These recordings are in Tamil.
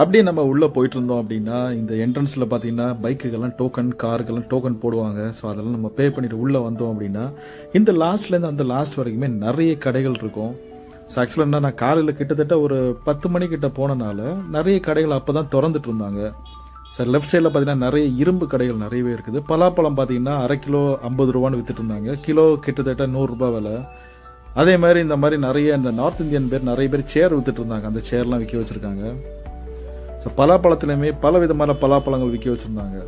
அப்படியே நம்ம உள்ளே போயிட்டு இருந்தோம் அப்படின்னா இந்த என்ட்ரன்ஸில் பார்த்தீங்கன்னா பைக்குக்கெல்லாம் டோக்கன், காருக்கெல்லாம் டோக்கன் போடுவாங்க. ஸோ அதெல்லாம் நம்ம பே பண்ணிட்டு உள்ளே வந்தோம் அப்படின்னா இந்த லாஸ்ட்லேருந்து அந்த லாஸ்ட் வரைக்குமே நிறைய கடைகள் இருக்கும். ஸோ ஆக்சுவலாக என்ன, நான் காலையில் கிட்டத்தட்ட ஒரு 10 மணிக்கிட்ட போனனால நிறைய கடைகள் அப்போ தான் திறந்துட்டு இருந்தாங்க. சார் லெஃப்ட் சைடில் பார்த்தீங்கன்னா நிறைய இரும்பு கடைகள் நிறையவே இருக்குது. பலாப்பழம் பார்த்தீங்கன்னா அரை கிலோ 50 ரூபான்னு வித்துட்டு இருந்தாங்க. கிலோ கிட்டத்தட்ட 100 ரூபாய் விலை. அதே மாதிரி இந்த மாதிரி நிறைய இந்த நார்த் இந்தியன் பேர் நிறைய பேர் சேர் வித்துட்டு இருந்தாங்க. அந்த சேர்லாம் விற்க வச்சிருக்காங்க. ஸோ பலாப்பழத்துலையுமே பல விதமான பலாப்பழங்கள் விற்க வச்சிருந்தாங்க.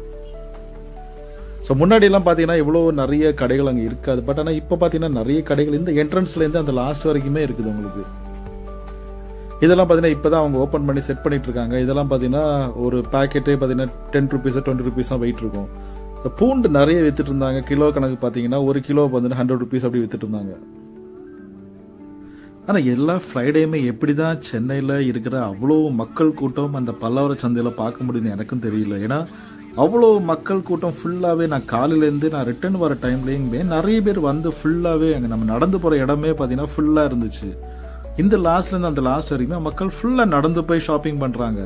ஸோ முன்னாடியெல்லாம் பார்த்தீங்கன்னா இவ்வளோ நிறைய கடைகள் அங்கே இருக்காது. பட் ஆனால் இப்போ பார்த்தீங்கன்னா நிறைய கடைகள் இந்த என்ட்ரன்ஸ்லேருந்து அந்த லாஸ்ட் வரைக்குமே இருக்குது உங்களுக்கு. இதெல்லாம் பார்த்தீங்கன்னா இப்போ தான் அவங்க ஓப்பன் பண்ணி செட் பண்ணிட்டு இருக்காங்க. இதெல்லாம் பார்த்தீங்கன்னா ஒரு பேக்கெட்டே பார்த்தீங்கன்னா 10 ருபீஸ் 20 ருபீஸ் தான் வெயிட் இருக்கும். ஸோ பூண்டு நிறைய வித்துட்டு இருந்தாங்க. கிலோ கணக்கு பார்த்தீங்கன்னா ஒரு கிலோ பார்த்தீங்கன்னா 100 ருபீஸ் அப்படி வித்துட்டு இருந்தாங்க. ஆனால் எல்லா ஃப்ரைடேயுமே எப்படி தான் சென்னையில் இருக்கிற அவ்வளோ மக்கள் கூட்டம் அந்த பல்லாவர சந்தையில் பார்க்க முடியும்னு எனக்கும் தெரியல. ஏன்னா அவ்வளோ மக்கள் கூட்டம் ஃபுல்லாகவே நான் காலையிலேருந்து நான் ரிட்டர்ன் வர டைம்லேயுமே நிறைய பேர் வந்து ஃபுல்லாகவே அங்கே நம்ம நடந்து போகிற இடமே பார்த்தீங்கன்னா ஃபுல்லாக இருந்துச்சு. இந்த லாஸ்ட்லேருந்து அந்த லாஸ்ட் வரைக்குமே மக்கள் ஃபுல்லாக நடந்து போய் ஷாப்பிங் பண்ணுறாங்க.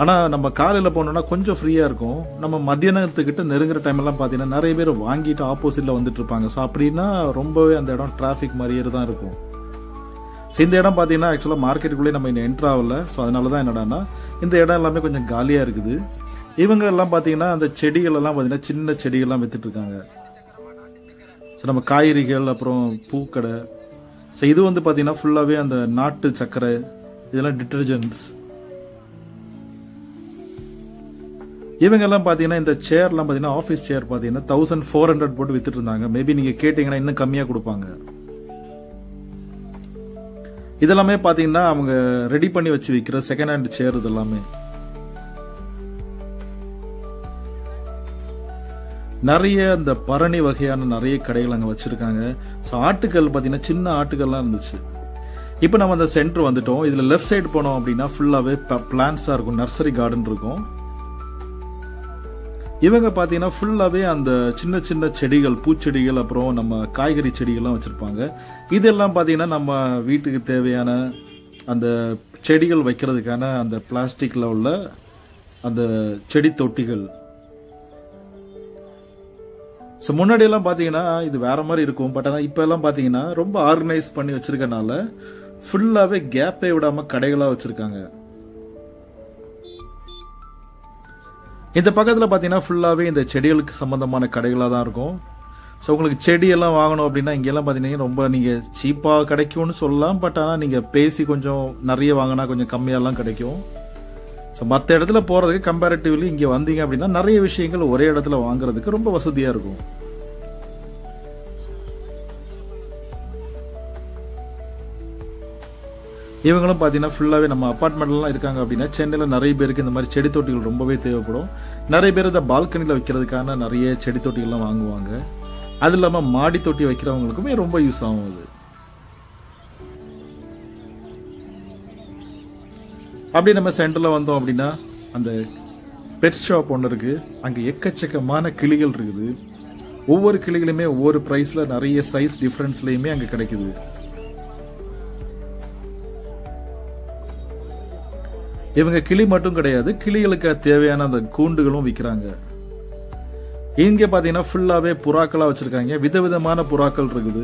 ஆனால் நம்ம காலையில் போனோம்னா கொஞ்சம் ஃப்ரீயாக இருக்கும். நம்ம மத்தியானத்துக்கிட்ட நெருங்குற டைம்லாம் பார்த்தீங்கன்னா நிறைய பேர் வாங்கிட்டு ஆப்போசிட்டில் வந்துட்டு இருப்பாங்க. ஸோ அப்படின்னா ரொம்பவே அந்த இடம் டிராஃபிக் மாதிரியே தான் இருக்கும். ஸோ இந்த இடம் பார்த்தீங்கன்னா ஆக்சுவலாக மார்க்கெட்டுக்குள்ளே நம்ம இன்னும் என்ட்ரு ஆகல. ஸோ அதனால தான் என்னடான்னா இந்த இடம் எல்லாமே கொஞ்சம் காலியாக இருக்குது. இவங்க எல்லாம் பார்த்தீங்கன்னா அந்த செடிகள் எல்லாம் பார்த்தீங்கன்னா சின்ன செடிகள்லாம் வித்துட்டு இருக்காங்க. ஸோ நம்ம காய்கறிகள் அப்புறம் பூக்கடை. ஸோ இது வந்து பார்த்தீங்கன்னா ஃபுல்லாகவே அந்த நாட்டு சர்க்கரை, இதெல்லாம் டிட்டர்ஜென்ட்ஸ். இவங்கெல்லாம் பார்த்தீங்கன்னா இந்த சேர்லாம் பார்த்தீங்கன்னா ஆஃபீஸ் சேர் பார்த்தீங்கன்னா 1400 போட்டு வித்துட்டு இருந்தாங்க. மேபி நீங்கள் கேட்டிங்கன்னா இன்னும் கம்மியாக கொடுப்பாங்க. இதெல்லாமே பார்த்தீங்கன்னா அவங்க ரெடி பண்ணி வச்சு விற்கிற செகண்ட் ஹேண்ட் சேர். இதெல்லாமே நிறைய இந்த பரணி வகையான நிறைய கடைகள் அங்கே வச்சிருக்காங்க. ஸோ ஆட்டுக்கல் பார்த்தீங்கன்னா சின்ன ஆட்டுக்கல்லாம் இருந்துச்சு. இப்போ நம்ம அந்த சென்டர் வந்துட்டோம். இதில் லெஃப்ட் சைடு போனோம் அப்படின்னா ஃபுல்லாகவே பிளான்ஸாக இருக்கும், நர்சரி கார்டன் இருக்கும். இவங்க பார்த்தீங்கன்னா ஃபுல்லாகவே அந்த சின்ன சின்ன செடிகள், பூச்செடிகள் அப்புறம் நம்ம காய்கறி செடிகள்லாம் வச்சுருப்பாங்க. இதெல்லாம் பார்த்தீங்கன்னா நம்ம வீட்டுக்கு தேவையான அந்த செடிகள் வைக்கிறதுக்கான அந்த பிளாஸ்டிக்கில் உள்ள அந்த செடி தொட்டிகள். ஸோ முன்னாடியெல்லாம் பார்த்தீங்கன்னா இது வேற மாதிரி இருக்கும். பட் ஆனால் இப்போ எல்லாம் பார்த்தீங்கன்னா ரொம்ப ஆர்கனைஸ் பண்ணி வச்சிருக்கனால ஃபுல்லாகவே கேப்பே விடாமல் கடைகளாக வச்சுருக்காங்க. இந்த பக்கத்தில் பார்த்தீங்கன்னா ஃபுல்லாகவே இந்த செடிகளுக்கு சம்மந்தமான கடைகளாக தான் இருக்கும். ஸோ உங்களுக்கு செடியெல்லாம் வாங்கணும் அப்படின்னா இங்கெல்லாம் பார்த்தீங்கன்னா ரொம்ப நீங்கள் சீப்பாக கிடைக்கும்னு சொல்லலாம். பட் ஆனால் நீங்கள் பேசி கொஞ்சம் நிறைய வாங்கினா கொஞ்சம் கம்மியாலாம் கிடைக்கும். ஸோ மற்ற இடத்துல போகிறதுக்கு கம்பேரிட்டிவ்லி இங்கே வந்தீங்க அப்படின்னா நிறைய விஷயங்கள் ஒரே இடத்துல வாங்குறதுக்கு ரொம்ப வசதியாக இருக்கும். இவங்களும் பார்த்தீங்கன்னா ஃபுல்லாகவே நம்ம அப்பார்ட்மெண்ட்லாம் இருக்காங்க அப்படின்னா சென்னையில் நிறைய பேருக்கு இந்த மாதிரி செடி தொட்டிகள் ரொம்பவே தேவைப்படும். நிறைய பேர் இந்த பால்கனியில் வைக்கிறதுக்கான நிறைய செடி தொட்டிகள்லாம் வாங்குவாங்க. அது இல்லாமல் மாடி தொட்டி வைக்கிறவங்களுக்குமே ரொம்ப யூஸ் ஆகும் அது. அப்படி நம்ம சென்டரில் வந்தோம் அப்படின்னா அந்த பெட் ஷாப் ஒன்று இருக்குது. அங்கே எக்கச்சக்கமான கிளிகள் இருக்குது. ஒவ்வொரு கிளிகளுமே ஒவ்வொரு ப்ரைஸில் நிறைய சைஸ் டிஃப்ரென்ஸ்லையுமே அங்கே கிடைக்குது. இவங்க கிளி மட்டும் கிடையாது, கிளிகளுக்கு தேவையான அந்த கூண்டுகளும் விற்கிறாங்க. இங்கே பார்த்தீங்கன்னா ஃபுல்லாகவே புறாக்களாக வச்சுருக்காங்க. விதவிதமான புறாக்கள் இருக்குது.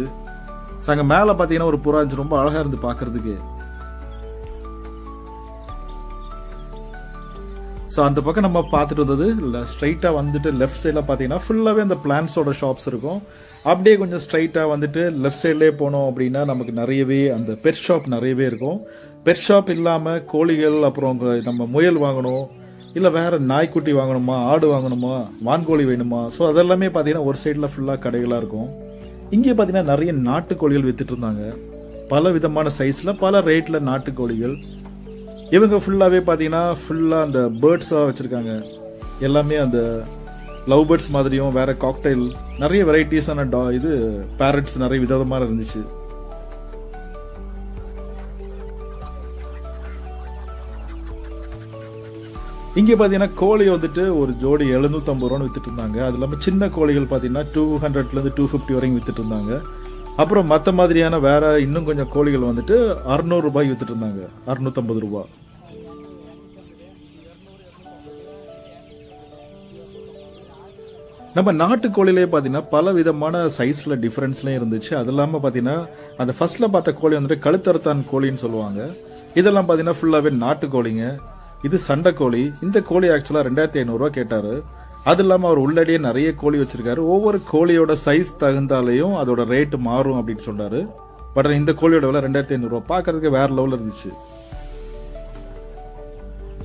ஸோ அங்கே மேலே பார்த்தீங்கன்னா ஒரு புறா இருந்துச்சு, ரொம்ப அழகாக இருந்து பார்க்கறதுக்கு. ஸோ அந்த பக்கம் நம்ம பார்த்துட்டு வந்தது ஸ்ட்ரைட்டாக வந்துட்டு லெஃப்ட் சைடில் பார்த்தீங்கன்னா ஃபுல்லாகவே அந்த பிளான்ஸோட ஷாப்ஸ் இருக்கும். அப்படியே கொஞ்சம் ஸ்ட்ரைட்டாக வந்துட்டு லெஃப்ட் சைட்லேயே போனோம் அப்படின்னா நமக்கு நிறையவே அந்த பெட் ஷாப் நிறையவே இருக்கும். பெட் ஷாப் இல்லாமல் கோழிகள் அப்புறம் நம்ம முயல் வாங்கணும், இல்லை வேறு நாய்க்குட்டி வாங்கணுமா, ஆடு வாங்கணுமா, வான்கோழி வேணுமா, ஸோ அதெல்லாமே பார்த்தீங்கன்னா ஒரு சைடில் ஃபுல்லாக கடைகளாக இருக்கும். இங்கே பார்த்தீங்கன்னா நிறைய நாட்டுக்கோழிகள் வித்துட்டு இருந்தாங்க. பல விதமான சைஸில் பல ரேட்டில் நாட்டுக்கோழிகள். இவங்க ஃபுல்லாகவே பார்த்தீங்கன்னா ஃபுல்லாக அந்த பேர்ட்ஸாக வச்சுருக்காங்க. எல்லாமே அந்த லவ் பேர்ட்ஸ் மாதிரியும் வேறு காக்டைல் நிறைய வெரைட்டிஸான இது பேரட்ஸ் நிறைய விதமாக இருந்துச்சு. இங்கே பார்த்தீங்கன்னா கோழி வந்துட்டு ஒரு ஜோடி 750 ரூபான்னு வித்துட்டு இருந்தாங்க. அது இல்லாமல் சின்ன கோழிகள் பார்த்தீங்கன்னா 200லேருந்து 250 வரைக்கும் வித்துட்டு இருந்தாங்க. அப்புறம் மற்ற மாதிரியான வேற இன்னும் கொஞ்சம் கோழிகள் வந்துட்டு 600 ரூபாய் வித்துட்டு இருந்தாங்க, 650 ரூபாய். நம்ம நாட்டுக்கோழிலே பார்த்தீங்கன்னா பல விதமான சைஸில் டிஃப்ரென்ஸ்லேயும் இருந்துச்சு. அது இல்லாமல் பார்த்தீங்கன்னா அந்த ஃபர்ஸ்ட்டில் பார்த்த கோழி வந்துட்டு கழுத்தறுத்தான் கோழின்னு சொல்லுவாங்க. இதெல்லாம் பார்த்தீங்கன்னா ஃபுல்லாகவே நாட்டுக்கோழிங்க. இது சண்டைக்கோழி. இந்த கோழி ஆக்சுவலாக 2500 கேட்டார். அது இல்லாமல் அவர் உள்ளடியே நிறைய கோழி வச்சிருக்காரு. ஒவ்வொரு கோழியோட சைஸ் தகுந்தாலையும் அதோட ரேட்டு மாறும் அப்படின்னு சொன்னார். பட் இந்த கோழியோட விலை 2500 பார்க்கறதுக்கு வேற லெவலில் இருந்துச்சு.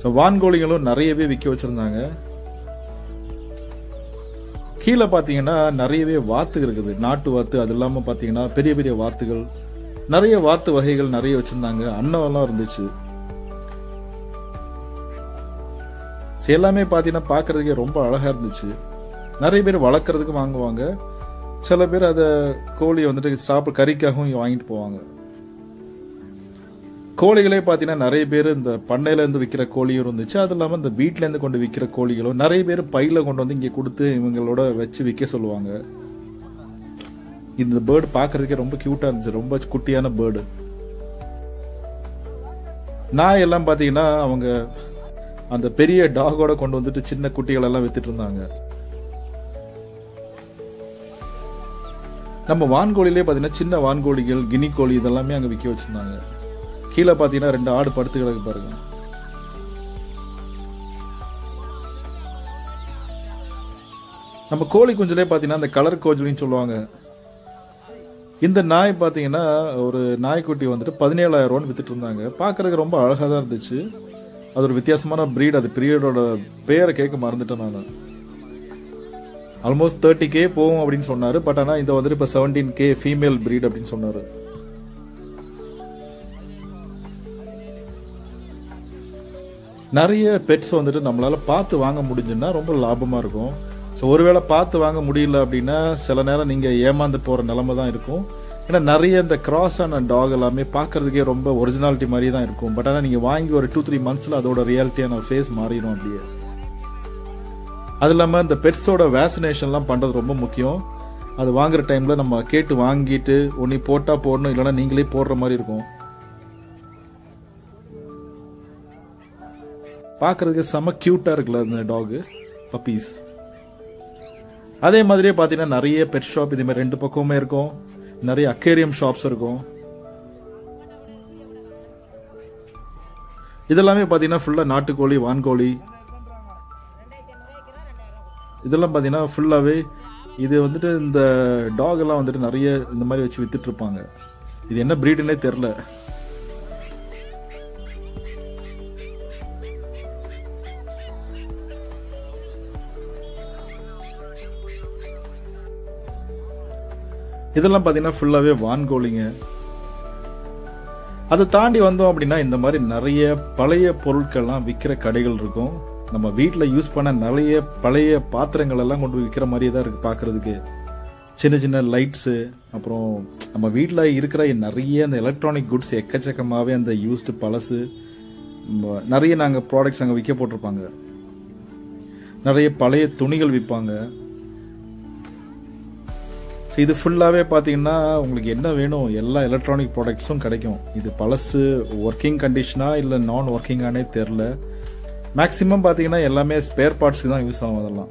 ஸோ வான்கோழிகளும் நிறையவே விற்க வச்சிருந்தாங்க. கீழே பார்த்தீங்கன்னா நிறையவே வாத்து இருக்குது, நாட்டு வாத்து. அது இல்லாமல் பார்த்தீங்கன்னா பெரிய பெரிய வாத்துகள், நிறைய வாத்து வகைகள் நிறைய வச்சிருந்தாங்க. அன்னவெல்லாம் இருந்துச்சு. எல்லாமே பார்த்தீங்கன்னா பார்க்கறதுக்கே ரொம்ப அழகா இருந்துச்சு. நிறைய பேர் வளர்க்கறதுக்கு வாங்குவாங்க. சில பேர் அதை கோழி வந்துட்டு சாப்பிட கறிக்காகவும் வாங்கிட்டு போவாங்க. கோழிகளே பார்த்தீங்கன்னா நிறைய பேர் இந்த பண்ணையில இருந்து விற்கிற கோழியும் இருந்துச்சு. அது இல்லாமல் இந்த வீட்டில இருந்து கொண்டு விற்கிற கோழிகளும் நிறைய பேர் பையில கொண்டு வந்து இங்கே கொடுத்து இவங்களோட வச்சு விற்க சொல்லுவாங்க. இந்த பேர்டு பார்க்கறதுக்கே ரொம்ப கியூட்டா இருந்துச்சு. ரொம்ப குட்டியான பேர்டு. நாய் எல்லாம் பார்த்தீங்கன்னா அவங்க அந்த பெரிய டாகோட கொண்டு வந்துட்டு சின்ன குட்டிகள் எல்லாம் வித்துட்டு இருந்தாங்க. நம்ம வான்கோழிலே பார்த்தீங்கன்னா சின்ன வான்கோழிகள், கினி கோழி இதெல்லாமே அங்கே விற்க வச்சிருந்தாங்க. கீழே பார்த்தீங்கன்னா 2 ஆடு படுத்து கிடக்கு பாருங்க. நம்ம கோழி குஞ்சிலே பார்த்தீங்கன்னா அந்த கலர் கோழின்னு சொல்லுவாங்க. இந்த நாய் பார்த்தீங்கன்னா ஒரு நாய்க்குட்டி வந்துட்டு 17,000 வித்துட்டு இருந்தாங்க. பார்க்கறதுக்கு ரொம்ப அழகாக தான் இருந்துச்சு. அது ஒரு வித்தியாசமான பிரீட். அது பிரீடோட பேரை கேட்க மறந்துட்டேன் நான். ஆல்மோஸ்ட் 30K போகும் அப்படின்னு சொன்னாரு. பட் ஆனால் இந்த வந்துட்டு இப்போ 17K ஃபீமேல் பிரீட் அப்படின்னு சொன்னாரு. நிறைய பெட்ஸ் வந்துட்டு நம்மளால பார்த்து வாங்க முடிஞ்சுன்னா ரொம்ப லாபமா இருக்கும். ஸோ ஒருவேளை பார்த்து வாங்க முடியல அப்படின்னா சில நேரம் நீங்க ஏமாந்து போற நிலைமை தான் இருக்கும். ஏன்னா நிறைய இந்த கிராஸ் ஆன டாக் எல்லாமே பார்க்கறதுக்கே ரொம்ப ஒரிஜினாலிட்டி மாதிரி தான் இருக்கும். பட் ஆனால் நீங்க வாங்கி ஒரு 2-3 மந்த்ஸ்ல அதோட ரியாலிட்டியான ஃபேஸ் மாறிடும் அப்படியே. அது இல்லாமல் இந்த பெட்ஸோட வேக்சினேஷன்லாம் பண்றது ரொம்ப முக்கியம். அது வாங்குற டைம்ல நம்ம கேட்டு வாங்கிட்டு ஒன்னி போட்டா போடணும், இல்லைன்னா நீங்களே போடுற மாதிரி இருக்கும். பார்க்கறதுக்கு செம கியூட்டா இருக்குல்ல அந்த டாக் பப்பீஸ். அதே மாதிரியே பார்த்தீங்கன்னா நிறைய பெட் ஷாப் இதே மாதிரி 2 பக்கமுமே இருக்கும். நிறைய அக்வேரியம் ஷாப்ஸ் இருக்கும். இதெல்லாமே பார்த்தீங்கன்னா ஃபுல்லா நாட்டுக்கோழி, வான்கோழி இதெல்லாம் பார்த்தீங்கன்னா ஃபுல்லாவே இது வந்துட்டு இந்த டாக் எல்லாம் வந்துட்டு நிறைய இந்த மாதிரி வச்சு வித்துட்டு இருப்பாங்க. இது என்ன பிரீடுன்னே தெரியல. இதெல்லாம் பார்த்தீங்கன்னா ஃபுல்லாவே வான்கோழிங்க. அதை தாண்டி வந்தோம் அப்படின்னா இந்த மாதிரி நிறைய பழைய பொருட்கள்லாம் விற்கிற கடைகள் இருக்கும். நம்ம வீட்டில் யூஸ் பண்ண நிறைய பழைய பாத்திரங்கள் எல்லாம் கொண்டு விற்கிற மாதிரியே தான் இருக்கு பார்க்கறதுக்கு. சின்ன சின்ன லைட்ஸு, அப்புறம் நம்ம வீட்டில் இருக்கிற நிறைய அந்த எலக்ட்ரானிக் குட்ஸ் எக்கச்சக்கமாகவே அந்த யூஸ்டு பழசு நிறைய நாங்கள் ப்ராடக்ட்ஸ் அங்கே விற்க போட்டிருப்பாங்க. நிறைய பழைய துணிகள் விற்பாங்க. ஸோ இது ஃபுல்லாகவே பார்த்தீங்கன்னா உங்களுக்கு என்ன வேணும் எல்லா எலக்ட்ரானிக் ப்ராடக்ட்ஸும் கிடைக்கும். இது பழசு ஒர்க்கிங் கண்டிஷனா இல்லை நான் ஒர்க்கிங்கானே தெரில. மேக்ஸிமம் பார்த்தீங்கன்னா எல்லாமே ஸ்பேர் பார்ட்ஸ்க்கு தான் யூஸ் ஆகும். அதெல்லாம்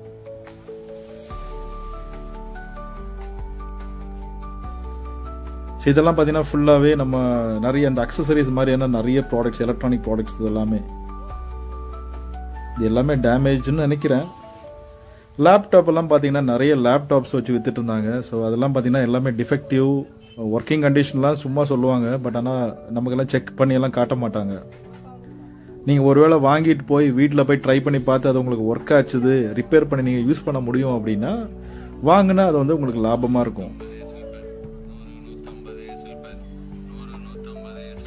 ஸோ இதெல்லாம் பார்த்தீங்கன்னா ஃபுல்லாகவே நம்ம நிறைய அந்த அக்சசரிஸ் மாதிரியான நிறைய ப்ராடக்ட்ஸ், எலக்ட்ரானிக் ப்ராடக்ட்ஸ் இது எல்லாமே டேமேஜ்னு நினைக்கிறேன். லேப்டாப் எல்லாம் பார்த்தீங்கன்னா நிறைய லேப்டாப்ஸ் வச்சு வித்துட்டு இருந்தாங்க. ஸோ அதெல்லாம் பார்த்தீங்கன்னா எல்லாமே டிஃபெக்டிவ், ஒர்க்கிங் கண்டிஷன்லாம் சும்மா சொல்லுவாங்க. பட் ஆனால் நமக்கெல்லாம் செக் பண்ணி எல்லாம் காட்ட மாட்டாங்க. நீங்கள் ஒருவேளை வாங்கிட்டு போய் வீட்டில் போய் ட்ரை பண்ணி பார்த்து அது உங்களுக்கு ஒர்க் ஆச்சுது, ரிப்பேர் பண்ணி நீங்கள் யூஸ் பண்ண முடியும் அப்படின்னா வாங்கினா அது வந்து உங்களுக்கு லாபமாக இருக்கும்.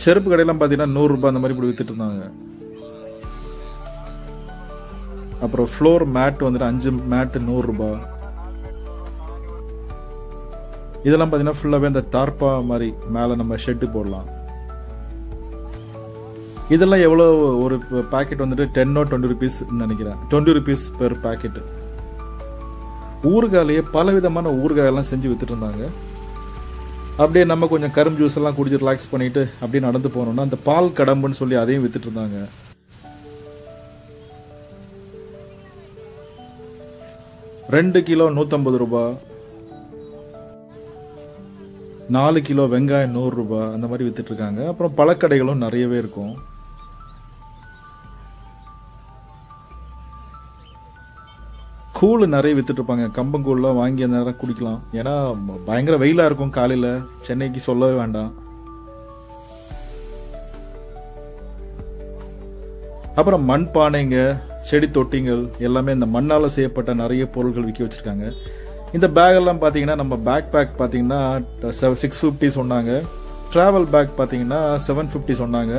செருப்பு கடையெல்லாம் பார்த்தீங்கன்னா 100 ரூபாய் அந்த மாதிரி இப்படி வித்துட்டு இருந்தாங்க. அப்புறம் ஃப்ளோர் மேட் வந்துட்டு 5 மேட் 100 ரூபாய். இதெல்லாம் பார்த்தீங்கன்னா ஃபுல்லாகவே அந்த தார்பா மாதிரி மேலே நம்ம ஷெட்டு போடலாம். இதெல்லாம் எவ்வளோ ஒரு பேக்கெட் வந்துட்டு 10 or 20 rupees நினைக்கிறேன். 20 rupees பெர் பேக்கெட். ஊறுகாயிலேயே பல விதமான ஊறுகாயெல்லாம் செஞ்சு வித்துட்டு இருந்தாங்க. அப்படியே நம்ம கொஞ்சம் கரும்பு ஜூஸ் எல்லாம் குடிச்சு ரிலாக்ஸ் பண்ணிட்டு அப்படியே நடந்து போனோம்னா அந்த பால் கடம்புன்னு சொல்லி அதையும் வித்துட்டு இருந்தாங்க. 2 கிலோ 150 ரூபாய், 4 கிலோ வெங்காயம் 100 ரூபாய், அந்த மாதிரி வித்துட்டு இருக்காங்க. அப்புறம் பழக்கடைகளும் நிறையவே இருக்கும். கூழ் நிறைய வித்துட்டு இருப்பாங்க. கம்பங்கூழ்லாம் வாங்கி அந்த நேரம் குடிக்கலாம். ஏன்னா பயங்கர வெயிலா இருக்கும் காலையில, சென்னைக்கு சொல்லவே வேண்டாம். அப்புறம் மண் பானைங்க, செடி தொட்டிங்கள் எல்லாமே இந்த மண்ணால செய்யப்பட்ட நிறைய பொருட்கள் விற்க வச்சிருக்காங்க. இந்த பேக் எல்லாம் பாத்தீங்கன்னா நம்ம பேக் பாத்தீங்கன்னா 650 சொன்னாங்க. டிராவல் பேக் பாத்தீங்கன்னா 750 சொன்னாங்க.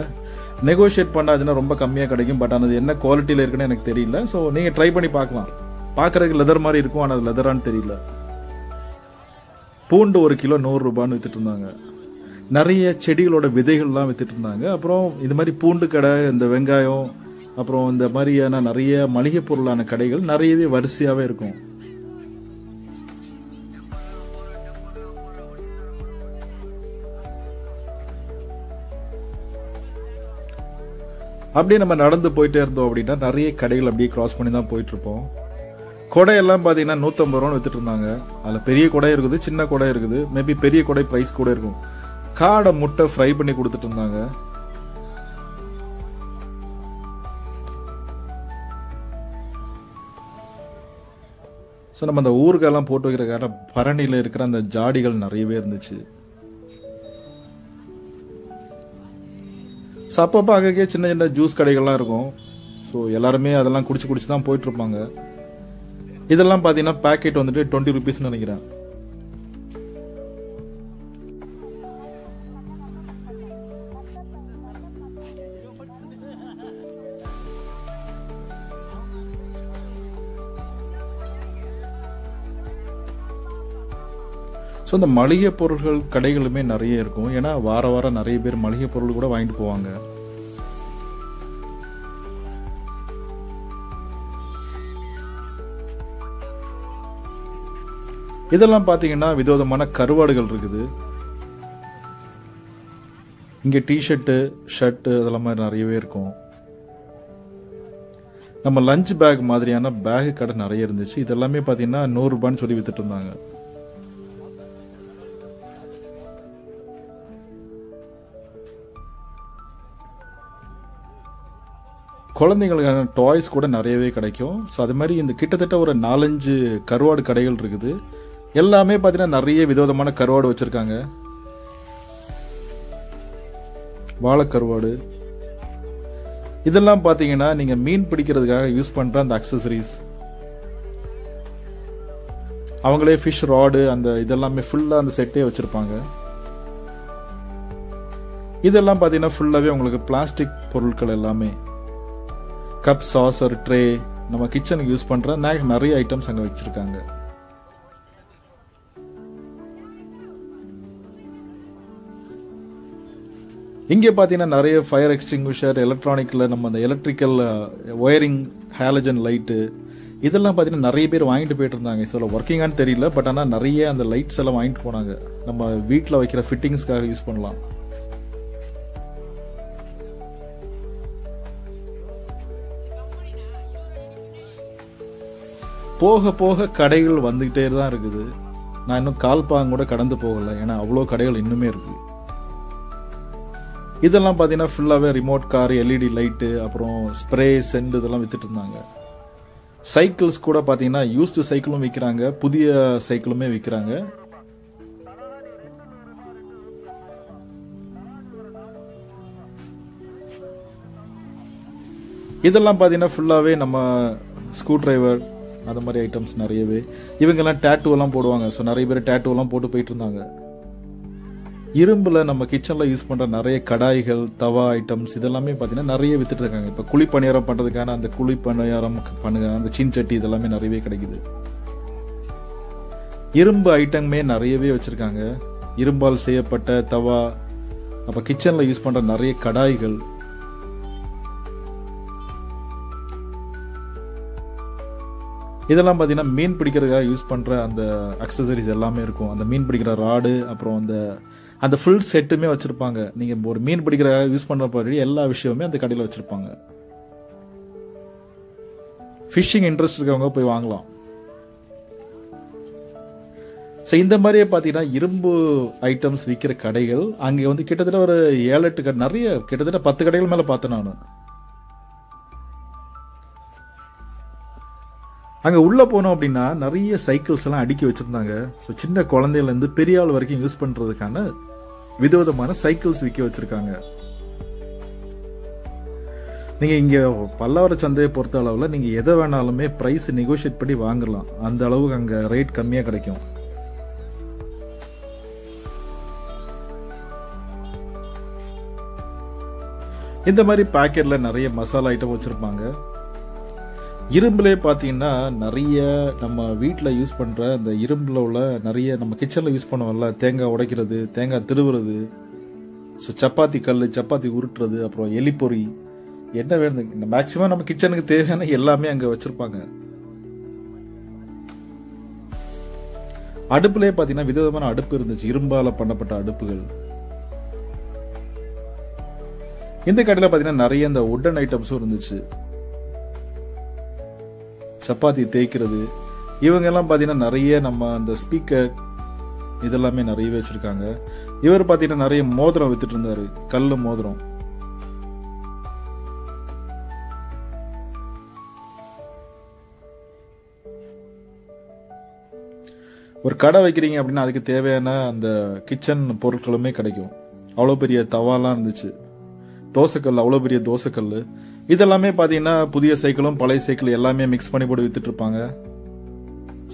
நெகோஷியேட் பண்ணாச்சுன்னா ரொம்ப கம்மியா கிடைக்கும். பட் அது என்ன குவாலிட்டியில இருக்குன்னு எனக்கு தெரியல. ஸோ நீங்க ட்ரை பண்ணி பார்க்கலாம். பார்க்கறதுக்கு லெதர் மாதிரி இருக்கும், ஆனால் அது லெதரான்னு தெரியல. பூண்டு 1 கிலோ 100 ரூபான்னு வித்துட்டு இருந்தாங்க. நிறைய செடிகளோட விதைகள்லாம் வித்துட்டு இருந்தாங்க. அப்புறம் இது மாதிரி பூண்டு கடை, இந்த வெங்காயம், அப்புறம் இந்த மாதிரியான நிறைய மளிகை பொருளான கடைகள் நிறையவே வரிசையாவே இருக்கும். அப்படியே நம்ம நடந்து போயிட்டே இருந்தோம் அப்படின்னா நிறைய கடைகள் அப்படியே கிராஸ் பண்ணி தான் போயிட்டு இருப்போம். கொடை எல்லாம் பாத்தீங்கன்னா 150 ரூபான்னு வித்துட்டு இருந்தாங்க. அதுல பெரிய கொடை இருக்குது, சின்ன கொடை இருக்குது. மேபி பெரிய கொடை பிரைஸ் கூட இருக்கும். காடை முட்டை ஃப்ரை பண்ணி கொடுத்துட்டு இருந்தாங்க. ஸோ நம்ம அந்த ஊருக்கெல்லாம் போட்டு வைக்கிற பரணியில் இருக்கிற அந்த ஜாடிகள் நிறையவே இருந்துச்சு. ஸோ அப்பப்போ அங்கேயே சின்ன சின்ன ஜூஸ் கடைகள்லாம் இருக்கும். ஸோ எல்லாருமே அதெல்லாம் குடிச்சு தான் போயிட்டு இருப்பாங்க. இதெல்லாம் பார்த்தீங்கன்னா பேக்கெட் வந்துட்டு 20 ருபீஸ்ன்னு நினைக்கிறேன். ஸோ இந்த மளிகை பொருட்கள் கடைகளுமே நிறைய இருக்கும். ஏன்னா வாரம் நிறைய பேர் மளிகை பொருள் கூட வாங்கிட்டு போவாங்க. இதெல்லாம் பாத்தீங்கன்னா விதவிதமான கருவாடுகள் இருக்குது. இங்க டிஷர்ட்டு, ஷர்ட் அதெல்லாம் மாதிரி நிறையவே இருக்கும். நம்ம லஞ்ச் பேக் மாதிரியான பேக் கடை நிறைய இருந்துச்சு. இதெல்லாமே பாத்தீங்கன்னா 100 ரூபான்னு சொல்லி வித்துட்டு இருந்தாங்க. குழந்தைங்களுக்கான டாய்ஸ் கூட நிறையவே கிடைக்கும். ஸோ அது மாதிரி இந்த கிட்டத்தட்ட ஒரு 4-5 கருவாடு கடைகள் இருக்குது. எல்லாமே பார்த்தீங்கன்னா நிறைய விதவிதமான கருவாடு வச்சிருக்காங்க. வாழைக்கருவாடு இதெல்லாம் பார்த்தீங்கன்னா நீங்க மீன் பிடிக்கிறதுக்காக யூஸ் பண்ற அந்த அக்சசரிஸ். அவங்களே ஃபிஷ் ராடு அந்த இதெல்லாமே ஃபுல்லா அந்த செட்டே வச்சிருப்பாங்க. இதெல்லாம் பார்த்தீங்கன்னா ஃபுல்லாவே உங்களுக்கு பிளாஸ்டிக் பொருட்கள் எல்லாமே. கப், சாசர், ட்ரே, நம்ம கிச்சனுக்கு யூஸ் பண்ற நிறைய ஐட்டம்ஸ் அங்க வச்சிருக்காங்க. இங்கே பார்த்தீங்கன்னா நிறைய ஃபயர் எக்ஸ்டிங்விஷர், எலக்ட்ரானிக்ல நம்ம அந்த எலக்ட்ரிக்கல் ஒயரிங், ஹாலஜன் லைட்டு இதெல்லாம் பார்த்தீங்கன்னா நிறைய பேர் வாங்கிட்டு போயிட்டு இருந்தாங்க. சில ஒர்க்கிங்கான்னு தெரியல, பட் ஆனால் நிறைய அந்த லைட்ஸ் எல்லாம் வாங்கிட்டு போனாங்க. நம்ம வீட்டில் வைக்கிற ஃபிட்டிங்ஸ்க்காக யூஸ் பண்ணலாம். போக போக கடைகள் வந்துகிட்டே தான் இருக்குது. நான் இன்னும் கால்பாங்க கூட கடந்து போகல, ஏன்னா அவ்வளோ கடைகள் இன்னுமே இருக்கு. இதெல்லாம் பார்த்தீங்கன்னா ஃபுல்லாகவே ரிமோட் கார், எல்இடி லைட்டு, அப்புறம் ஸ்ப்ரே, சென்ட் இதெல்லாம் வித்துட்டு இருந்தாங்க. சைக்கிள்ஸ் கூட பார்த்தீங்கன்னா யூஸ்டு சைக்கிளும் விற்கிறாங்க, புதிய சைக்கிளுமே விற்கிறாங்க. இதெல்லாம் பார்த்தீங்கன்னா ஃபுல்லாகவே நம்ம ஸ்க்ரூ டிரைவர் அந்த மாதிரி ஐட்டம்ஸ் நிறையவே. இவங்கெல்லாம் டேட்டூ எல்லாம் போடுவாங்க. ஸோ நிறைய பேர் டேட்டூ எல்லாம் போட்டு போயிட்டு இருந்தாங்க. இரும்புல நம்ம கிச்சன்ல யூஸ் பண்ற நிறைய கடாய்கள், தவா ஐட்டம்ஸ் இதெல்லாமே பார்த்தீங்கன்னா நிறைய வித்துட்டு இருக்காங்க. இப்போ குழி பணியாரம் பண்றதுக்கான அந்த குழி பணியாரம் பண்ணுங்க, அந்த சீன்சட்டி இதெல்லாமே நிறையவே கிடைக்குது. இரும்பு ஐட்டமே நிறையவே வச்சிருக்காங்க. இரும்பால் செய்யப்பட்ட தவா, அப்ப கிச்சன்ல யூஸ் பண்ற நிறைய கடாய்கள். இதெல்லாம் பார்த்தீங்கன்னா மீன் பிடிக்கிறதுக்காக யூஸ் பண்ற அந்த அக்சசரிஸ் எல்லாமே இருக்கும். அந்த மீன் பிடிக்கிற ராடு, அப்புறம் அந்த ஃபுல் செட்டுமே வச்சிருப்பாங்க. நீங்க ஒரு மீன் பிடிக்கிறதுக்காக யூஸ் பண்ற மாதிரி எல்லா விஷயமுமே அந்த கடையில் வச்சிருப்பாங்க. ஃபிஷிங் இன்ட்ரெஸ்ட் இருக்கவங்க போய் வாங்கலாம். ஸோ இந்த மாதிரியே பார்த்தீங்கன்னா இரும்பு ஐட்டம்ஸ் விற்கிற கடைகள் அங்கே வந்து கிட்டத்தட்ட ஒரு 7-8 கடை, நிறைய கிட்டத்தட்ட 10 கடைகள் மேலே பார்த்தேன் நான். அங்கே உள்ளே போனோம் அப்படின்னா நிறைய சைக்கிள்ஸ் எல்லாம் அடுக்கி வச்சுருந்தாங்க. ஸோ சின்ன குழந்தையிலேருந்து பெரிய ஆள் வரைக்கும் யூஸ் பண்ணுறதுக்கான விதவிதமான சைக்கிள்ஸ் விற்க வச்சுருக்காங்க. நீங்கள் இங்கே பல்லாவர சந்தையை பொறுத்த அளவில் நீங்கள் எதை வேணாலுமே ப்ரைஸ் நெகோஷியேட் பண்ணி வாங்கலாம். அந்த அளவுக்கு அங்கே ரேட் கம்மியாக கிடைக்கும். இந்த மாதிரி பாக்கெட்ல நிறைய மசாலா ஐட்டம் வச்சிருப்பாங்க. இரும்புலே பார்த்தீங்கன்னா நிறைய நம்ம வீட்டில் யூஸ் பண்ணுற அந்த இரும்பில் உள்ள நிறைய நம்ம கிச்சனில் யூஸ் பண்ணுவோம்ல, தேங்காய் உடைக்கிறது, தேங்காய் திருவுறது, ஸோ சப்பாத்தி கல், சப்பாத்தி உருட்டுறது, அப்புறம் எலிப்பொறி, என்ன வேணும் மேக்சிமம் நம்ம கிச்சனுக்கு தேவையான எல்லாமே அங்கே வச்சிருப்பாங்க. அடுப்புலேயே பார்த்தீங்கன்னா விதவிதமான அடுப்பு இருந்துச்சு, இரும்பால பண்ணப்பட்ட அடுப்புகள். இந்த கடையில் பார்த்தீங்கன்னா நிறைய இந்த உட்டன் ஐட்டம்ஸும் இருந்துச்சு. சப்பாத்தி தேய்க்கிறது, இவங்க எல்லாம் பார்த்தீங்கன்னா நிறைய நம்ம அந்த ஸ்பீக்கர் இதெல்லாமே நிறைய வச்சிருக்காங்க. இவர் பார்த்தீங்கன்னா நிறைய மோதிரம் வித்துட்டு இருந்தாரு, கல்லு மோதிரம். ஒரு கடை வைக்கிறீங்க அப்படின்னா அதுக்கு தேவையான அந்த கிச்சன் பொருட்களுமே கிடைக்கும். அவ்வளோ பெரிய தவாலாம் இருந்துச்சு, தோசைக்கல், அவ்வளோ பெரிய தோசைக்கல். இதெல்லாமே பார்த்தீங்கன்னா புதிய சைக்கிளும் பழைய சைக்கிள் எல்லாமே மிக்ஸ் பண்ணி போட்டு வித்துட்டு இருப்பாங்க.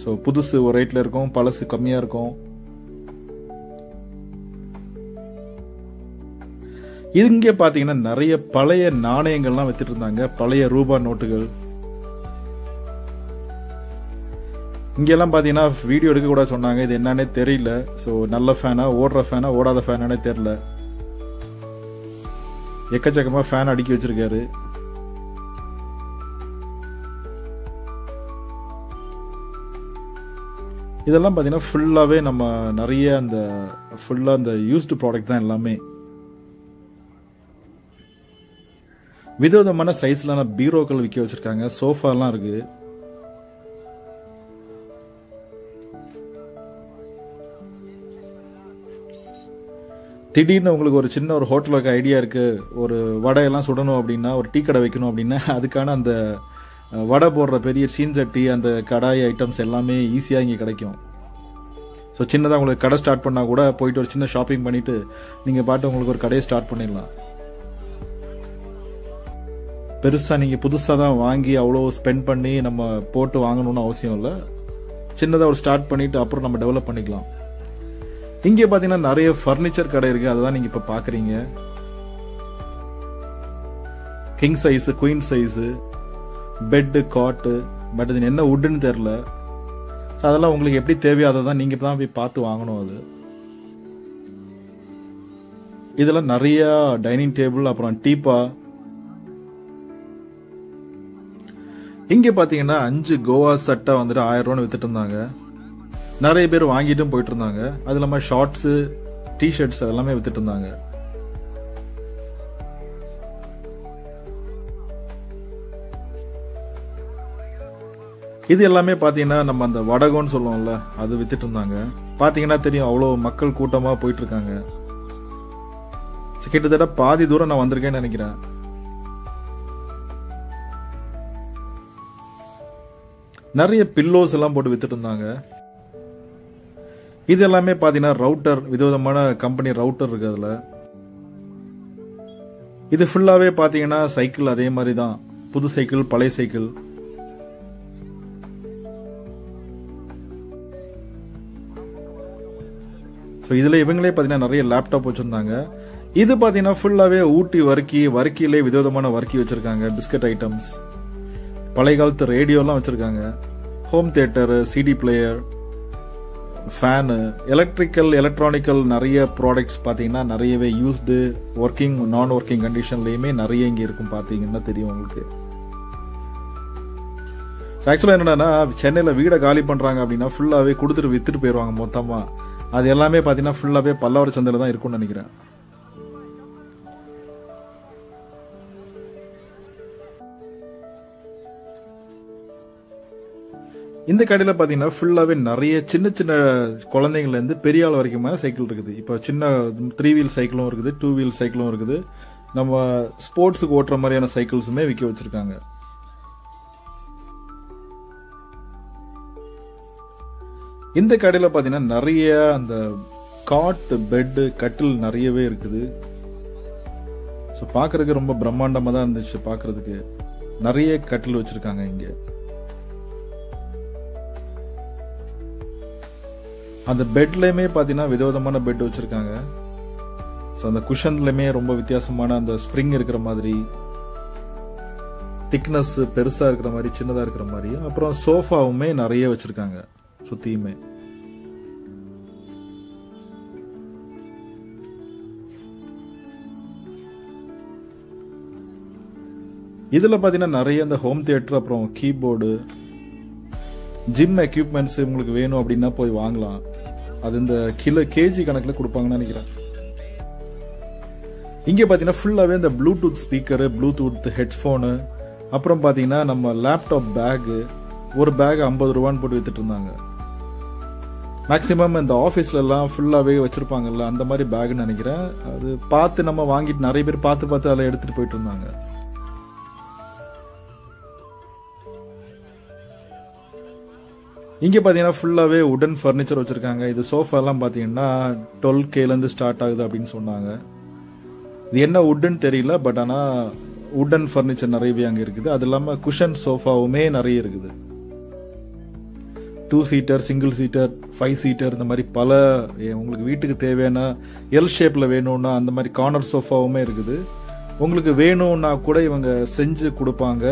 ஸோ புதுசு ஒரு ரேட்ல இருக்கும், பழசு கம்மியாக இருக்கும். இங்கே பார்த்தீங்கன்னா நிறைய பழைய நாணயங்கள்லாம் வித்துட்டு இருந்தாங்க, பழைய ரூபா நோட்டுகள். இங்கெல்லாம் பார்த்தீங்கன்னா வீடியோ எடுக்க கூட சொன்னாங்க, இது என்னன்னே தெரியல. ஸோ நல்ல ஃபேனா, ஓடுற ஃபேனா, ஓடாத ஃபேனானே தெரியல. எக்கச்சக்கமா ஃபேன் அடுக்கி வச்சிருக்காரு. இதெல்லாம் பார்த்தீங்கன்னா ஃபுல்லாகவே நம்ம நிறைய அந்த ஃபுல்லாக அந்த யூஸ்டு ப்ராடக்ட் தான் எல்லாமே. விதவிதமான சைஸ்லான பீரோக்கள் விற்க வச்சிருக்காங்க, சோஃபாலாம் இருக்கு. திடீர்னு உங்களுக்கு ஒரு சின்ன ஒரு ஹோட்டலுக்கு ஐடியா இருக்கு, ஒரு வடையெல்லாம் சுடணும் அப்படின்னா, ஒரு டீ கடை வைக்கணும் அப்படின்னா அதுக்கான அந்த வடை போடுற பெரிய சீன்சட்டி, அந்த கடாய் ஐட்டம்ஸ் எல்லாமே ஈஸியாக இங்கே கிடைக்கும். ஸோ சின்னதாக உங்களுக்கு கடை ஸ்டார்ட் பண்ணால் கூட போயிட்டு ஒரு சின்ன ஷாப்பிங் பண்ணிட்டு நீங்கள் பாட்டு உங்களுக்கு ஒரு கடையை ஸ்டார்ட் பண்ணிடலாம். பெருசாக நீங்கள் புதுசாக தான் வாங்கி அவ்வளோ ஸ்பெண்ட் பண்ணி நம்ம போட்டு வாங்கணும்னு அவசியம் இல்லை. சின்னதாக ஒரு ஸ்டார்ட் பண்ணிட்டு அப்புறம் நம்ம டெவலப் பண்ணிக்கலாம். இங்கே பார்த்தீங்கன்னா நிறைய ஃபர்னிச்சர் கடை இருக்கு, அதுதான் நீங்க இப்போ பார்க்குறீங்க. King size, queen size, bed, cot, but இது என்ன வுட்டுன்னு தெரில. ஸோ அதெல்லாம் உங்களுக்கு எப்படி தேவையோ அதை தான் நீங்கள் தான் போய் பார்த்து வாங்கணும். அது இதெல்லாம் நிறைய டைனிங் டேபிள், அப்புறம் டீப்பா. இங்கே பார்த்தீங்கன்னா 5 கோவா சட்டை வந்துட்டு 1000 ரூபான்னு வித்துட்டு இருந்தாங்க. நிறைய பேர் வாங்கிட்டும் போயிட்டு இருந்தாங்க. அது இல்லாமல் ஷார்ட்ஸு, டிஷர்ட்ஸ் அதெல்லாமே வித்துட்டு இருந்தாங்க. இது எல்லாமே பார்த்தீங்கன்னா நம்ம அந்த வடகம்னு சொல்லுவோம்ல, அது வித்துட்டு இருந்தாங்க. பார்த்தீங்கன்னா தெரியும், அவ்வளோ மக்கள் கூட்டமாக போயிட்டு இருக்காங்க. கிட்டத்தட்ட பாதி தூரம் நான் வந்திருக்கேன்னு நினைக்கிறேன். நிறைய பில்லோஸ் எல்லாம் போட்டு வித்துட்டு இருந்தாங்க. இது எல்லாமே பார்த்தீங்கன்னா ரவுட்டர், விதவிதமான கம்பெனி ரவுட்டர் இருக்கு அதில். இது ஃபுல்லாகவே பார்த்தீங்கன்னா சைக்கிள் அதே மாதிரி தான், புது சைக்கிள், பழைய சைக்கிள். ஸோ இதில் இவங்களே பார்த்தீங்கன்னா நிறைய லேப்டாப் வச்சுருந்தாங்க. இது பார்த்தீங்கன்னா ஃபுல்லாகவே ஊட்டி வர்க்கியிலே விதவிதமான வர்க்கி வச்சுருக்காங்க. பிஸ்கட் ஐட்டம்ஸ், பழைய காலத்து ரேடியோலாம் வச்சுருக்காங்க, home theatre, CD player, fan, electronical நிறைய ப்ராடக்ட்ஸ் பார்த்தீங்கன்னா நிறையவே யூஸ்டு, ஒர்க்கிங், நான் ஒர்க்கிங் கண்டிஷன்லேயுமே நிறைய இங்கே இருக்கும். பார்த்தீங்கன்னா தெரியும் உங்களுக்கு. ஆக்சுவலாக என்னன்னா, சென்னையில் வீடை காலி பண்ணுறாங்க அப்படின்னா ஃபுல்லாகவே கொடுத்துட்டு வித்துட்டு போயிடுவாங்க மொத்தமாக. அது எல்லாமே பார்த்தீங்கன்னா ஃபுல்லாகவே பல்லாவர சந்தையில் தான் இருக்கும்னு நினைக்கிறேன். இந்த கடையில் பார்த்தீங்கன்னா ஃபுல்லாகவே நிறைய சின்ன சின்ன குழந்தைங்கள்லேருந்து பெரிய ஆள் வரைக்குமான சைக்கிள் இருக்குது. இப்போ சின்ன 3 வீல் சைக்கிளும் இருக்குது, 2 வீல் சைக்கிளும் இருக்குது. நம்ம ஸ்போர்ட்ஸுக்கு ஓட்டுற மாதிரியான சைக்கிள்ஸுமே விற்க வச்சிருக்காங்க. இந்த கடையில் பார்த்தீங்கன்னா நிறைய அந்த காட், பெட்டு, கட்டில் நிறையவே இருக்குது. ஸோ பார்க்கறதுக்கு ரொம்ப பிரம்மாண்டமாக தான் இருந்துச்சு. பார்க்கறதுக்கு நிறைய கட்டில் வச்சிருக்காங்க இங்க. அந்த பெட்லயுமே பார்த்தீங்கன்னா விதவிதமான பெட் வச்சிருக்காங்க. ஸோ அந்த குஷன்லயுமே ரொம்ப வித்தியாசமான அந்த ஸ்ப்ரிங் இருக்கிற மாதிரி, திக்னஸ் பெருசா இருக்கிற மாதிரி, சின்னதா இருக்கிற மாதிரி. அப்புறம் சோஃபாவுமே நிறைய வச்சிருக்காங்க சுத்தியுமே. இதுல பாத்தீங்கன்னா நிறைய இந்த ஹோம் தியேட்டர், அப்புறம் கீபோர்டு, ஜிம் எக்யூப்மெண்ட்ஸ் உங்களுக்கு வேணும் அப்படின்னா போய் வாங்கலாம். அது இந்த கேஜி கணக்குல கொடுப்பாங்கன்னு நினைக்கிறேன். இங்க பாத்தீங்கன்னா ஃபுல்லாவே இந்த ப்ளூடூத் ஸ்பீக்கரு, ப்ளூடூத் ஹெட்ஃபோனு, அப்புறம் பாத்தீங்கன்னா நம்ம லேப்டாப் பேகு, ஒரு பேக் 50 ரூபான்னு போட்டு வித்துட்டு இருந்தாங்க. மேக்சிமம் இந்த ஆஃபீஸ்ல எல்லாம் ஃபுல்லாவே வச்சிருப்பாங்கல்ல, அந்த மாதிரி பேக்னு நினைக்கிறேன். அது பார்த்து நம்ம வாங்கிட்டு நிறைய பேர் பார்த்து அதில் எடுத்துட்டு போயிட்டு இருந்தாங்க. இங்க பாத்தீங்கன்னா ஃபுல்லாவே உடன் ஃபர்னிச்சர் வச்சிருக்காங்க. இது சோஃபா எல்லாம் பாத்தீங்கன்னா 12Kல இருந்து ஸ்டார்ட் ஆகுது அப்படின்னு சொன்னாங்க. இது என்ன உட்னு தெரியல, பட் ஆனா உடன் ஃபர்னிச்சர் நிறையவே அங்க இருக்குது. அது இல்லாம குஷன் சோஃபாவுமே நிறைய இருக்குது. 2 சீட்டர், சிங்கிள் சீட்டர், 5 சீட்டர், இந்த மாதிரி பல உங்களுக்கு வீட்டுக்கு தேவையான எல் ஷேப்ல வேணும்னா அந்த மாதிரி கார்னர் சோஃபாவுமே இருக்குது. உங்களுக்கு வேணும்னா கூட இவங்க செஞ்சு கொடுப்பாங்க.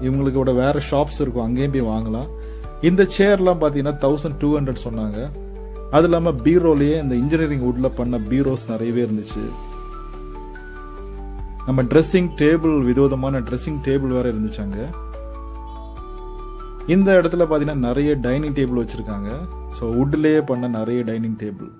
இவங்களுக்கு வேற ஷாப்ஸ் இருக்கும், அங்கேயும் போய் வாங்கலாம். இந்த சேர்லாம் பாத்தீங்கன்னா 1200 சொன்னாங்க. அது இல்லாம பீரோலயே இந்த இன்ஜினியரிங் வுட்ல பண்ண பீரோஸ் நிறையவே இருந்துச்சு. நம்ம ட்ரெஸ்ஸிங் டேபிள், விதவிதமான ட்ரெஸ்ஸிங் டேபிள் வேற இருந்துச்சாங்க. இந்த இடத்துல பாத்தீங்கன்னா நிறைய டைனிங் டேபிள் வச்சிருக்காங்க. ஸோ வுட்லயே பண்ண நிறைய டைனிங் டேபிள்.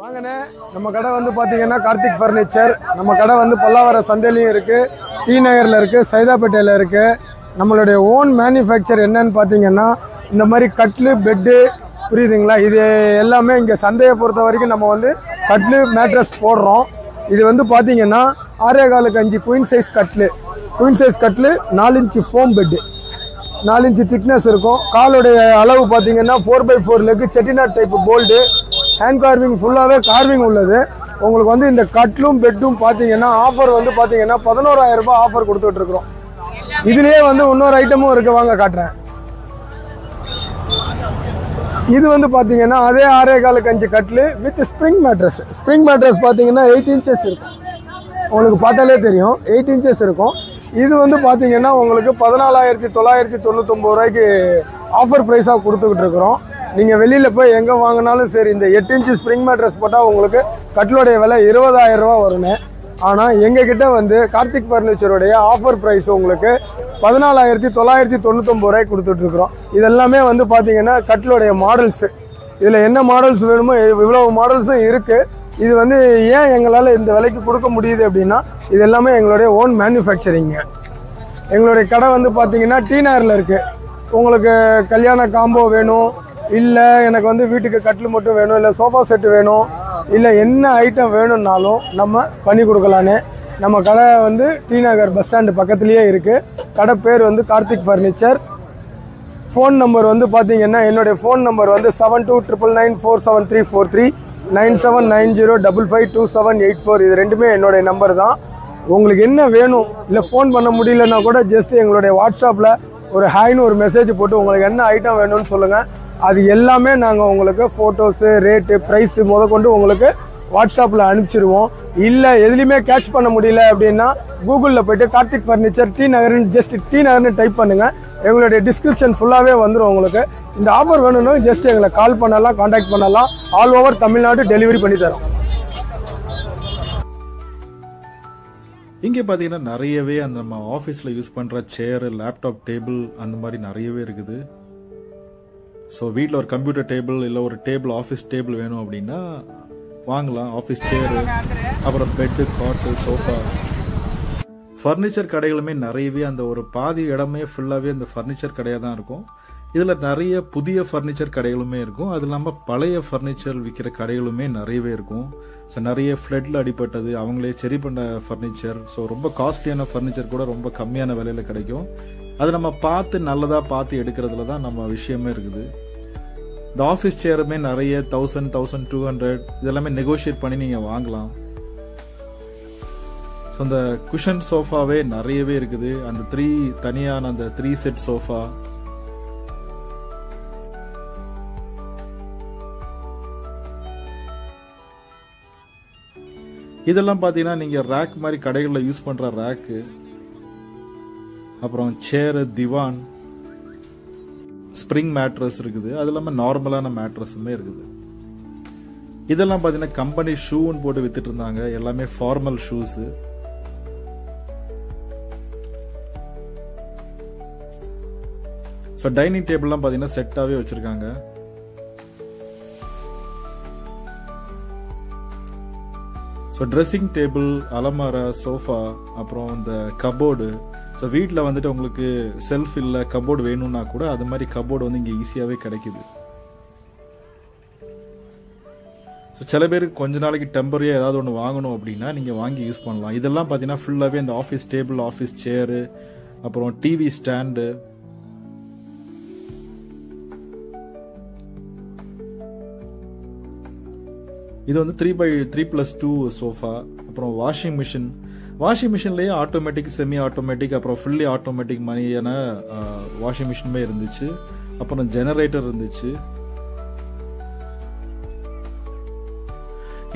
வாங்கண்ணே, நம்ம கடை வந்து பார்த்தீங்கன்னா கார்த்திக் ஃபர்னிச்சர். நம்ம கடை வந்து பல்லாவரம் சந்தையிலையும் இருக்குது, டி நகரில் இருக்குது, சைதாப்பேட்டையில் இருக்குது. நம்மளுடைய ஓன் மேனுஃபேக்சர் என்னன்னு பார்த்தீங்கன்னா இந்த மாதிரி கட்லு, பெட்டு, புரியுதுங்களா? இது எல்லாமே இங்கே சந்தையை பொறுத்த வரைக்கும் நம்ம வந்து கட்லு, மேட்ரஸ் போடுறோம். இது வந்து பார்த்தீங்கன்னா 6.25 குயின் சைஸ் கட்லு, 4 inch foam bed, 4 inch thickness இருக்கும். காலுடைய அளவு பார்த்தீங்கன்னா 4x4 leg, Chettinad type bold, hand carving, ஃபுல்லாகவே கார்விங் உள்ளது. உங்களுக்கு வந்து இந்த கட்லும் பெட்டும் பார்த்தீங்கன்னா ஆஃபர் வந்து பார்த்தீங்கன்னா 11,000 ரூபாய் ஆஃபர் கொடுத்துட்ருக்குறோம். இதுலேயே வந்து இன்னொரு ஐட்டமும் இருக்குது, வாங்க காட்டுறேன். இது வந்து பார்த்தீங்கன்னா அதே 6.25 கட்லு with spring mattress. Spring mattress பார்த்தீங்கன்னா 8 இன்ச்சஸ் இருக்கும், உங்களுக்கு பார்த்தாலே தெரியும், 8 இன்ச்சஸ் இருக்கும். இது வந்து பார்த்தீங்கன்னா உங்களுக்கு 14,999 ரூபாய்க்கு ஆஃபர் ப்ரைஸாக கொடுத்துக்கிட்டு இருக்கிறோம். நீங்கள் வெளியில் போய் எங்கே வாங்கினாலும் சரி, இந்த 8 இன்ச்சு ஸ்ப்ரிங் மேட்ரஸ் போட்டால் உங்களுக்கு கட்லோடைய விலை 20,000 ரூபா வருங்க. ஆனால் எங்ககிட்ட வந்து கார்த்திக் ஃபர்னிச்சருடைய ஆஃபர் ப்ரைஸ் உங்களுக்கு 14,999 ரூபாய்க்கு கொடுத்துட்ருக்குறோம். இதெல்லாமே வந்து பார்த்தீங்கன்னா கட்லோடைய மாடல்ஸு. இதில் என்ன மாடல்ஸ் வேணுமோ இவ்வளோ மாடல்ஸும் இருக்குது. இது வந்து ஏன் எங்களால் இந்த விலைக்கு கொடுக்க முடியுது அப்படின்னா இது எல்லாமே எங்களுடைய ஓன் மேனுஃபேக்சரிங்க. எங்களுடைய கடை வந்து பார்த்தீங்கன்னா டி நகரில் இருக்குது. உங்களுக்கு கல்யாண காம்போ வேணும், இல்லை எனக்கு வந்து வீட்டுக்கு கட்டில் மட்டும் வேணும், இல்லை சோஃபா செட்டு வேணும், இல்லை என்ன ஐட்டம் வேணும்னாலும் நம்ம பண்ணி கொடுக்கலான்னு. நம்ம கடை வந்து டி நகர் பஸ் ஸ்டாண்டு பக்கத்துலேயே இருக்குது. கடை பேர் வந்து கார்த்திக் ஃபர்னிச்சர். ஃபோன் நம்பர் வந்து பார்த்தீங்கன்னா என்னுடைய ஃபோன் நம்பர் வந்து 7299947343, 9790552784. இது ரெண்டுமே என்னுடைய நம்பர் தான். உங்களுக்கு என்ன வேணும், இல்லை ஃபோன் பண்ண முடியலன்னா கூட ஜஸ்ட் எங்களுடைய வாட்ஸ்அப்பில் ஒரு ஹாய்னு ஒரு மெசேஜ் போட்டு உங்களுக்கு என்ன ஐட்டம் வேணும்னு சொல்லுங்கள். அது எல்லாமே நாங்கள் உங்களுக்கு ஃபோட்டோஸு, ரேட்டு, ப்ரைஸு முதற்கொண்டு உங்களுக்கு வாட்ஸ்அப்பில் அனுப்பிச்சிடுவோம். இல்லை எதுலேயுமே கேட்ச் பண்ண முடியல அப்படின்னா கூகுளில் போய்ட்டு கார்த்திக் ஃபர்னிச்சர் டி நகர்னு ஜஸ்ட் டி நகர்னு டைப் பண்ணுங்கள். எங்களுடைய டிஸ்கிரிப்ஷன் ஃபுல்லாகவே வந்துடும். உங்களுக்கு இந்த ஆஃபர் வேணும்னா ஜஸ்ட் எங்களை கால் பண்ணலாம், காண்டாக்ட் பண்ணலாம். ஆல் ஓவர் தமிழ்நாடு டெலிவரி பண்ணி தரோம். இங்கே பார்த்தீங்கன்னா நிறையவே அந்த நம்ம ஆஃபீஸில் யூஸ் பண்ணுற சேரு, லேப்டாப் டேபிள், அந்த மாதிரி நிறையவே இருக்குது. ஸோ வீட்டில் ஒரு கம்ப்யூட்டர் டேபிள் இல்லை ஒரு டேபிள், ஆஃபீஸ் டேபிள் வேணும் அப்படின்னா வாங்கலாம். ஆஃபீஸ் சேரு, அப்புறம் பெட்டு, காட்டு, சோஃபா, ஃபர்னிச்சர் கடைகளுமே நிறையவே அந்த ஒரு பாதி இடமே ஃபுல்லாகவே அந்த ஃபர்னிச்சர் கடையாக தான் இருக்கும். இதில் நிறைய புதிய ஃபர்னிச்சர் கடைகளுமே இருக்கும். அது இல்லாமல் பழைய ஃபர்னிச்சர் விற்கிற கடைகளுமே நிறையவே இருக்கும். ஸோ நிறைய ஃப்ளட்டில் அடிப்பட்டது, அவங்களே சரி பண்ண ஃபர்னிச்சர், ஸோ ரொம்ப காஸ்ட்லியான ஃபர்னிச்சர் கூட ரொம்ப கம்மியான விலையில் கிடைக்கும். அது நம்ம பார்த்து நல்லதாக பார்த்து எடுக்கிறதுல தான் நம்ம விஷயமே இருக்குது. இந்த ஆஃபீஸ் சேருமே நிறைய 1000, 1200 இதெல்லாமே நெகோஷியேட் பண்ணி நீங்கள் வாங்கலாம். ஸோ அந்த குஷன் சோஃபாவே நிறையவே இருக்குது. அந்த 3 தனியான அந்த 3 செட் சோஃபா, இதெல்லாம் பார்த்தீங்கன்னா நீங்கள் ரேக் மாதிரி கடைகளில் யூஸ் பண்ணுற ரேக்கு, அப்புறம் சேரு, திவான், ஸ்ப்ரிங் மேட்ரஸ் இருக்குது. அது இல்லாமல் நார்மலான மேட்ரஸுமே இருக்குது. இதெல்லாம் பார்த்தீங்கன்னா கம்பெனி ஷூன்னு போட்டு வித்துட்டு இருந்தாங்க. எல்லாமே ஃபார்மல் ஷூஸு. ஸோ டைனிங் டேபிள்லாம் பார்த்தீங்கன்னா செட்டாகவே வச்சுருக்காங்க. ஸோ ட்ரெஸ்ஸிங் டேபிள், அலமாரா, சோஃபா, அப்புறம் இந்த கபோர்டு. ஸோ வீட்டில் வந்துட்டு உங்களுக்கு செல்ஃப் இல்லை, கபோர்டு வேணும்னா கூட அது மாதிரி கபோர்டு வந்து இங்கே ஈஸியாகவே கிடைக்குது. ஸோ சில பேருக்கு கொஞ்ச நாளைக்கு டெம்பரரியாக ஏதாவது ஒன்று வாங்கணும் அப்படின்னா நீங்கள் வாங்கி யூஸ் பண்ணலாம். இதெல்லாம் பார்த்தீங்கன்னா ஃபுல்லாகவே இந்த ஆஃபீஸ் டேபிள், ஆஃபீஸ் சேரு, அப்புறம் டிவி ஸ்டாண்டு, இது வந்து 3x3+2 சோஃபா. அப்புறம் வாஷிங் மிஷின். வாஷிங் மிஷின்லேயே ஆட்டோமேட்டிக், செமி ஆட்டோமேட்டிக், அப்புறம் ஃபுல்லி ஆட்டோமேட்டிக் மாதிரியான வாஷிங் மிஷினுமே இருந்துச்சு. அப்புறம் ஜெனரேட்டர் இருந்துச்சு.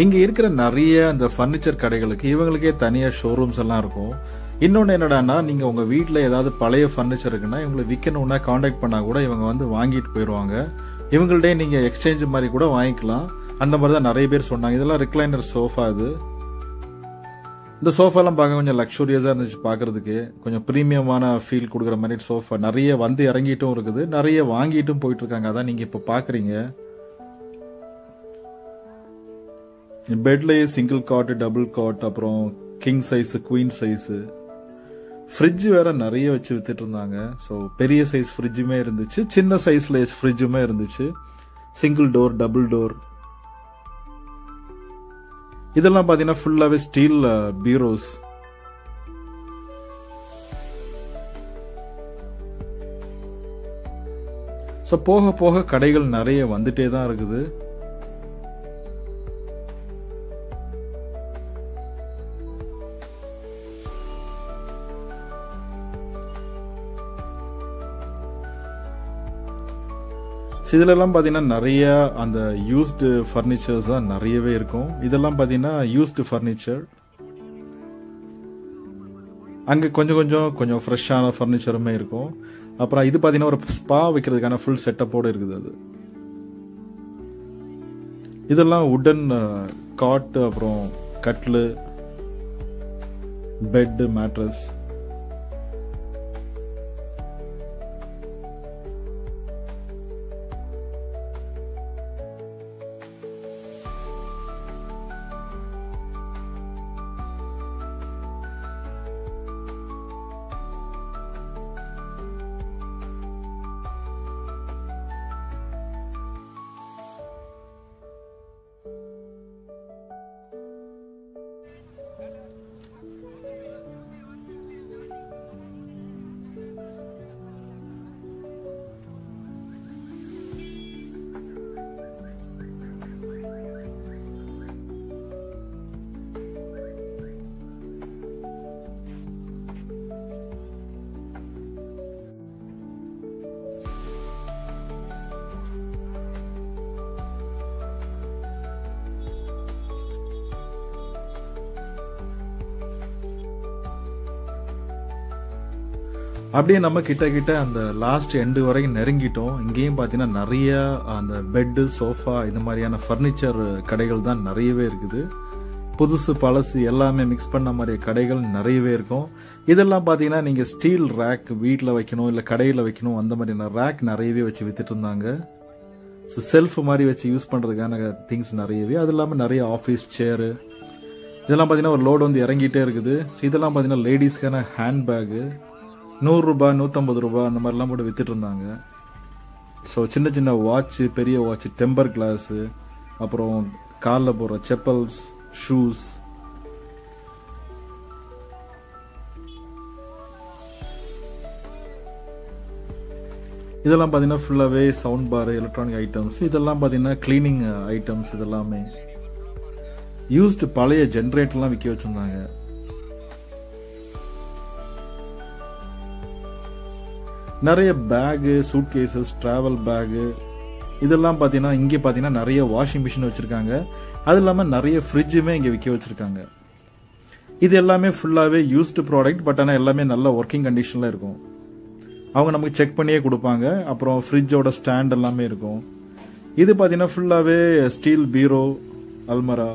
இங்கே இருக்கிற நிறைய அந்த ஃபர்னிச்சர் கடைகளுக்கு இவங்களுக்கே தனியாக ஷோரூம்ஸ் எல்லாம் இருக்கும். இன்னொன்று என்னடான்னா, நீங்கள் உங்கள் வீட்டில் ஏதாவது பழைய ஃபர்னிச்சர் இருக்குன்னா இவங்களை விற்கணுன்னா காண்டாக்ட் பண்ணால் கூட இவங்க வந்து வாங்கிட்டு போயிடுவாங்க. இவங்கள்டே நீங்கள் எக்ஸ்சேஞ்ச் மாதிரி கூட வாங்கிக்கலாம். அந்த மாதிரி தான் நிறைய பேர் சொன்னாங்க. இதெல்லாம் ரிக்ளைனர் சோஃபா. இது இந்த சோஃபாலாம் பார்க்க கொஞ்சம் லக்ஸூரியஸாக இருந்துச்சு. பார்க்கறதுக்கு கொஞ்சம் ப்ரீமியமான ஃபீல் கொடுக்குற மாதிரி சோஃபா. நிறைய வந்து இறங்கிட்டும் இருக்குது, நிறைய வாங்கிட்டும் போயிட்டு இருக்காங்க. அதான் நீங்கள் இப்போ பார்க்குறீங்க. பெட்லேயே சிங்கிள் காட், டபுள் காட், அப்புறம் king size, queen size. Fridge வேற நிறைய வச்சு வித்துட்டு இருந்தாங்க. ஸோ பெரிய சைஸ் ஃப்ரிட்ஜுமே இருந்துச்சு, சின்ன சைஸ்ல ஃப்ரிட்ஜுமே இருந்துச்சு. Single door, double door. இதெல்லாம் பார்த்தீங்கன்னா ஃபுல்லாகவே ஸ்டீல் பீரோஸ். ஸோ போக போக கடைகள் நிறைய வந்துட்டே தான் இருக்குது. இதுலலாம் பார்த்தீங்கன்னா நிறைய அந்த யூஸ்டு ஃபர்னிச்சர்ஸ் தான் நிறையவே இருக்கும். இதெல்லாம் பார்த்தீங்கன்னா யூஸ்டு ஃபர்னிச்சர். அங்கே கொஞ்சம் ஃப்ரெஷ்ஷான ஃபர்னிச்சருமே இருக்கும். அப்புறம் இது பார்த்தீங்கன்னா ஒரு ஸ்பா வைக்கிறதுக்கான ஃபுல் செட்டப்போடு இருக்குது. அது இதெல்லாம் உடன் காட்டு, அப்புறம் கட்லு, பெட்டு, மேட்ரஸ். அப்படியே நம்ம கிட்ட அந்த லாஸ்ட் எண்டு வரைக்கும் நெருங்கிட்டோம். இங்கேயும் பார்த்தீங்கன்னா நிறைய அந்த பெட்டு, சோஃபா இந்த மாதிரியான ஃபர்னிச்சர் கடைகள் தான் நிறையவே இருக்குது. புதுசு பழசு எல்லாமே மிக்ஸ் பண்ண மாதிரி கடைகள் நிறையவே இருக்கும். இதெல்லாம் பார்த்தீங்கன்னா நீங்கள் ஸ்டீல் ரேக் வீட்டில் வைக்கணும், இல்லை கடையில் வைக்கணும், அந்த மாதிரியான ரேக் நிறையவே வச்சு வித்துட்டு இருந்தாங்க. ஸோ செல்ஃப் மாதிரி வச்சு யூஸ் பண்ணுறதுக்கான திங்ஸ் நிறையவே. அது இல்லாமல் நிறைய ஆஃபீஸ் சேரு இதெல்லாம் பார்த்தீங்கன்னா ஒரு லோடு வந்து இறங்கிட்டே இருக்குது. ஸோ இதெல்லாம் பார்த்தீங்கன்னா லேடிஸ்க்கான ஹேண்ட்பேக்கு 100 ரூபாய் 150 ரூபாய் அந்த மாதிரிலாம் போட்டு வித்துட்டு இருந்தாங்க. ஸோ சின்ன சின்ன வாட்ச், பெரிய வாட்ச், டெம்பர் கிளாஸு, அப்புறம் காலில் போடுற செப்பல்ஸ், ஷூஸ், இதெல்லாம் பார்த்தீங்கன்னா ஃபுல்லாகவே சவுண்ட் பார், எலக்ட்ரானிக் ஐட்டம்ஸ், இதெல்லாம் பார்த்தீங்கன்னா கிளீனிங் ஐட்டம்ஸ். இதெல்லாமே யூஸ்டு பழைய ஜென்ரேட்டர்லாம் விற்க வச்சுருந்தாங்க. நிறைய பேகு, சூட்கேசஸ், டிராவல் பேகு, இதெல்லாம் பார்த்தீங்கன்னா இங்கே பார்த்தீங்கன்னா நிறைய வாஷிங் மிஷின் வச்சுருக்காங்க. அது இல்லாமல் நிறைய ஃப்ரிட்ஜுமே இங்கே விற்க வச்சுருக்காங்க. இது எல்லாமே ஃபுல்லாகவே யூஸ்டு ப்ராடக்ட். பட் ஆனால் எல்லாமே நல்ல ஒர்க்கிங் கண்டிஷனில் இருக்கும். அவங்க நமக்கு செக் பண்ணியே கொடுப்பாங்க. அப்புறம் ஃப்ரிட்ஜோட ஸ்டாண்ட் எல்லாமே இருக்கும். இது பார்த்தீங்கன்னா ஃபுல்லாகவே ஸ்டீல் பீரோ, அல்மரா,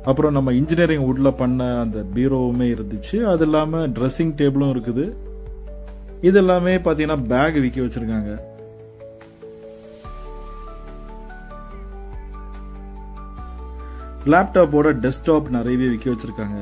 அப்புறம் நம்ம இன்ஜினியரிங் வுட்ல பண்ண அந்த பீரோவுமே இருந்துச்சு. அது இல்லாமல் ட்ரெஸ்ஸிங் டேபிளும் இருக்குது. இது எல்லாமே பார்த்தீங்கன்னா பேக் விற்க வச்சிருக்காங்க. லேப்டாப்போட டெஸ்க்டாப் நிறையவே விற்க வச்சிருக்காங்க.